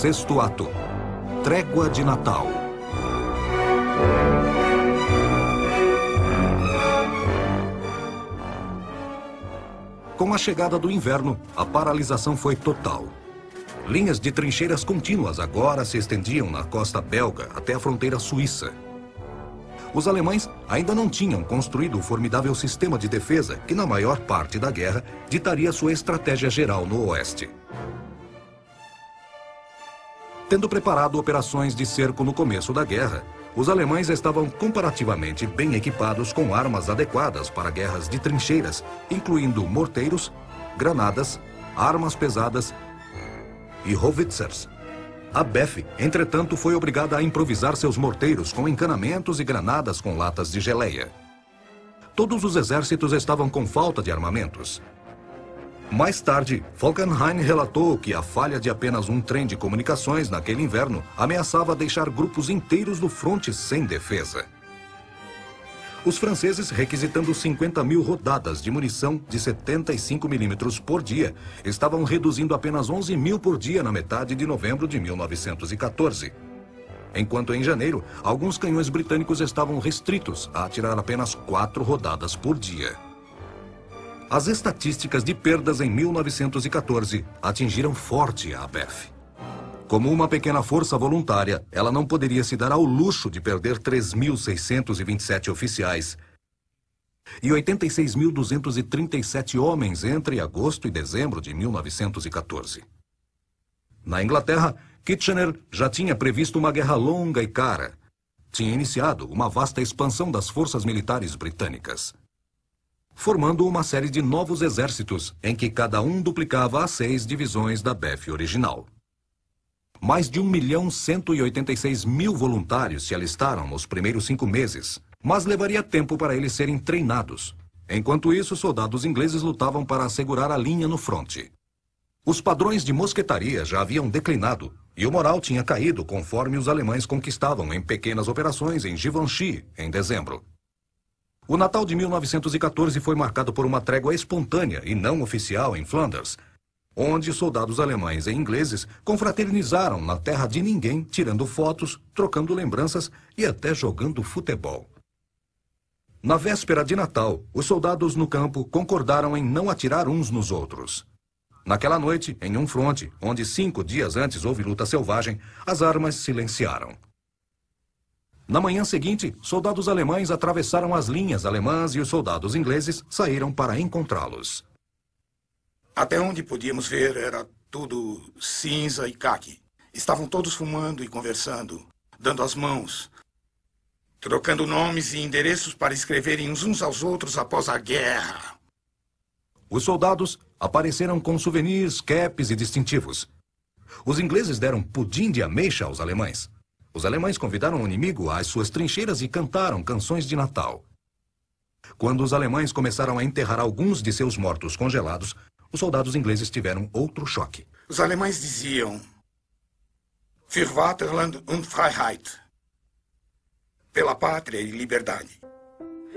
Sexto ato. Trégua de Natal. Com a chegada do inverno, a paralisação foi total. Linhas de trincheiras contínuas agora se estendiam na costa belga até a fronteira suíça. Os alemães ainda não tinham construído o formidável sistema de defesa que, na maior parte da guerra, ditaria sua estratégia geral no oeste. Tendo preparado operações de cerco no começo da guerra, os alemães estavam comparativamente bem equipados com armas adequadas para guerras de trincheiras, incluindo morteiros, granadas, armas pesadas e howitzers. A BEF, entretanto, foi obrigada a improvisar seus morteiros com encanamentos e granadas com latas de geleia. Todos os exércitos estavam com falta de armamentos. Mais tarde, Falkenhayn relatou que a falha de apenas um trem de comunicações naquele inverno ameaçava deixar grupos inteiros do fronte sem defesa. Os franceses, requisitando 50.000 rodadas de munição de 75 milímetros por dia, estavam reduzindo apenas 11.000 por dia na metade de novembro de 1914. Enquanto em janeiro, alguns canhões britânicos estavam restritos a atirar apenas 4 rodadas por dia. As estatísticas de perdas em 1914 atingiram forte a BEF. Como uma pequena força voluntária, ela não poderia se dar ao luxo de perder 3.627 oficiais e 86.237 homens entre agosto e dezembro de 1914. Na Inglaterra, Kitchener já tinha previsto uma guerra longa e cara. Tinha iniciado uma vasta expansão das forças militares britânicas, formando uma série de novos exércitos, em que cada um duplicava as 6 divisões da BEF original. Mais de 1.186.000 voluntários se alistaram nos primeiros 5 meses, mas levaria tempo para eles serem treinados. Enquanto isso, soldados ingleses lutavam para assegurar a linha no fronte. Os padrões de mosquetaria já haviam declinado, e o moral tinha caído conforme os alemães conquistavam em pequenas operações em Givenchy, em dezembro. O Natal de 1914 foi marcado por uma trégua espontânea e não oficial em Flanders, onde soldados alemães e ingleses confraternizaram na terra de ninguém, tirando fotos, trocando lembranças e até jogando futebol. Na véspera de Natal, os soldados no campo concordaram em não atirar uns nos outros. Naquela noite, em um fronte, onde 5 dias antes houve luta selvagem, as armas silenciaram. Na manhã seguinte, soldados alemães atravessaram as linhas alemãs e os soldados ingleses saíram para encontrá-los. Até onde podíamos ver era tudo cinza e caqui. Estavam todos fumando e conversando, dando as mãos, trocando nomes e endereços para escreverem uns aos outros após a guerra. Os soldados apareceram com souvenirs, capes e distintivos. Os ingleses deram pudim de ameixa aos alemães. Os alemães convidaram o inimigo às suas trincheiras e cantaram canções de Natal. Quando os alemães começaram a enterrar alguns de seus mortos congelados, os soldados ingleses tiveram outro choque. Os alemães diziam: Für Vaterland und Freiheit. Pela pátria e liberdade.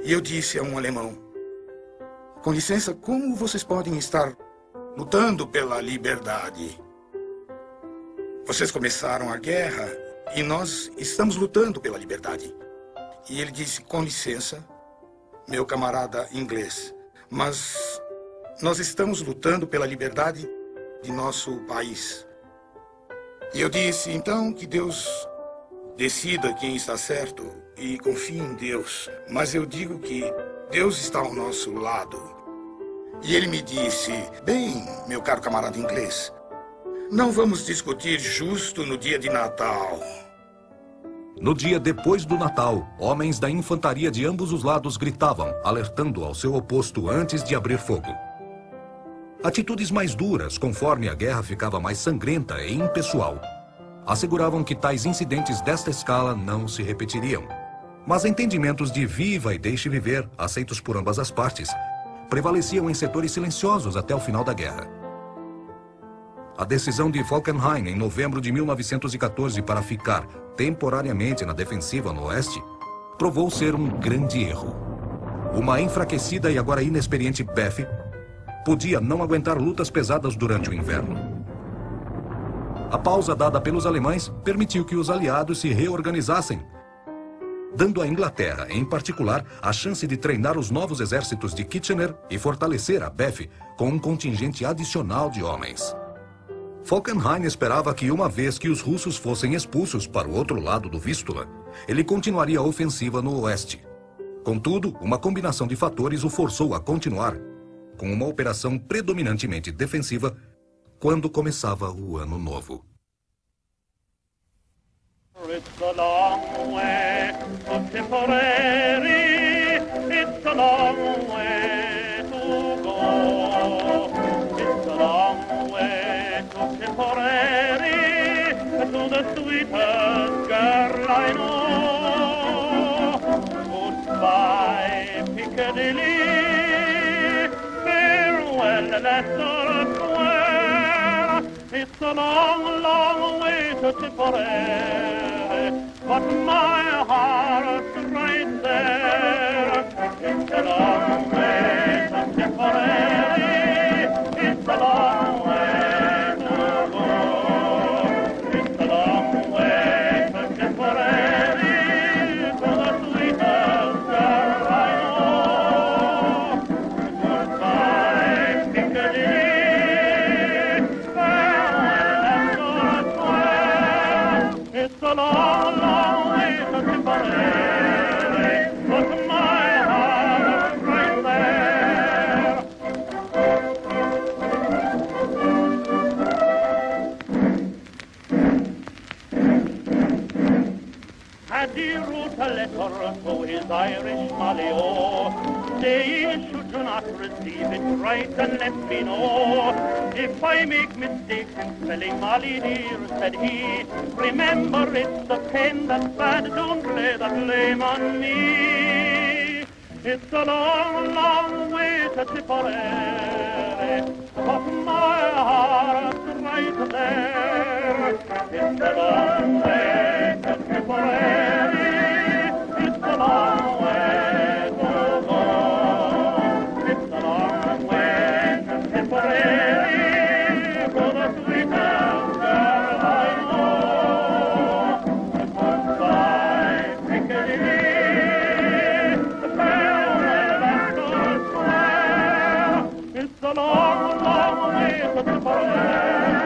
E eu disse a um alemão: com licença, como vocês podem estar lutando pela liberdade? Vocês começaram a guerra e nós estamos lutando pela liberdade. E ele disse: com licença, meu camarada inglês, mas nós estamos lutando pela liberdade de nosso país. E eu disse: então que Deus decida quem está certo e confie em Deus. Mas eu digo que Deus está ao nosso lado. E ele me disse: bem, meu caro camarada inglês, não vamos discutir justo no dia de Natal. No dia depois do Natal, homens da infantaria de ambos os lados gritavam, alertando ao seu oposto antes de abrir fogo. Atitudes mais duras, conforme a guerra ficava mais sangrenta e impessoal, asseguravam que tais incidentes desta escala não se repetiriam. Mas entendimentos de viva e deixe viver, aceitos por ambas as partes, prevaleciam em setores silenciosos até o final da guerra. A decisão de Falkenhayn, em novembro de 1914, para ficar temporariamente na defensiva no oeste, provou ser um grande erro. Uma enfraquecida e agora inexperiente BEF podia não aguentar lutas pesadas durante o inverno. A pausa dada pelos alemães permitiu que os aliados se reorganizassem, dando à Inglaterra, em particular, a chance de treinar os novos exércitos de Kitchener e fortalecer a BEF com um contingente adicional de homens. Falkenhayn esperava que, uma vez que os russos fossem expulsos para o outro lado do Vístula, ele continuaria a ofensiva no oeste. Contudo, uma combinação de fatores o forçou a continuar, com uma operação predominantemente defensiva, quando começava o Ano Novo. It's a long way to Tipperary, it's a long way to go. It's a long way to Tipperary, to the sweetest girl I know. Goodbye, Piccadilly, farewell, Leicester Square. It's a long, long way to Tipperary, but my heart's right there. It's a long way to Tipperary, it's a long way to go. It's a long way to Tipperary, to the sweetest girl I know. Goodbye, Piccadilly. It's a long, long way to Tipperary, but my heart's right there. Had he wrote a letter to his Irish Malio, saying should you not receive it, write and let me know. If I make mistakes in spelling Molly dear, said he, remember it's the pen that's bad, don't lay the blame on me. It's a long, long way to Tipperary, but my heart's right there. It's a long way to Tipperary, it's a long way to go. It's a long way to Tipperary, for the sweetest girl I know. Goodbye, Piccadilly, farewell, Leicester Square. It's a long, long way to Tipperary.